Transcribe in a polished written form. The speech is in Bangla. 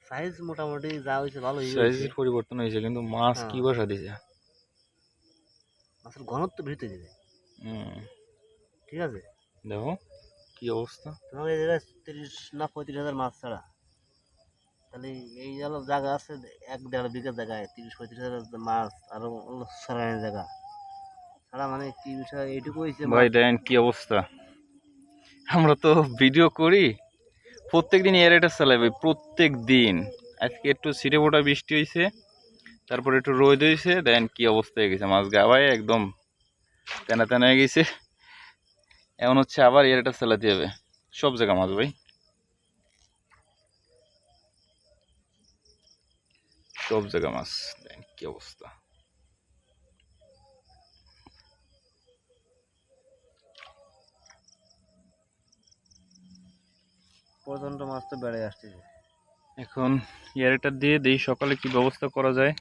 সাইজ মোটামুটি যা হয়েছে ভালোই হয়েছে। সাইজের পরিবর্তন হয়েছে, কিন্তু মাছ হ্যাঁ, কি বসা দিছে। মাছের ঘনত্ব বৃদ্ধি দিবে। ঠিক আছে, দেখো কি অবস্থা। তোমাকে এই জায়গায় 30 না 35,000 মাছ ছাড়া, তাহলে এই হলো জায়গা আছে 1-1.5 বিঘা জায়গায় 30-35,000 মাছ, আরো সরানোর জায়গা ছাড়া, মানে কি বিষয় এইটুকু হয়েছে ভাই মাছ। দেখেন কি অবস্থা। আমরা তো ভিডিও করি প্রত্যেক দিন, এয়ারটা চালাই ভাই প্রত্যেক দিন। আজকে একটু ছিটে ফোটা বৃষ্টি হয়েছে, তারপর একটু রোদ হয়েছে, দেখেন কি অবস্থা হয়ে গেছে। মাছ গাবায় একদম তেনা তেনা হয়ে গেছে। এমন হচ্ছে আবার এয়ারটা চালাতে হবে। সব জায়গা মাছ ভাই, সব জায়গা মাছ। দেখেন কি অবস্থা। প্রচন্ড মাছ তো বেড়ে আসছে। এখন এয়ারটা দিয়ে দেই সকালে কি ব্যবস্থা করা যায়।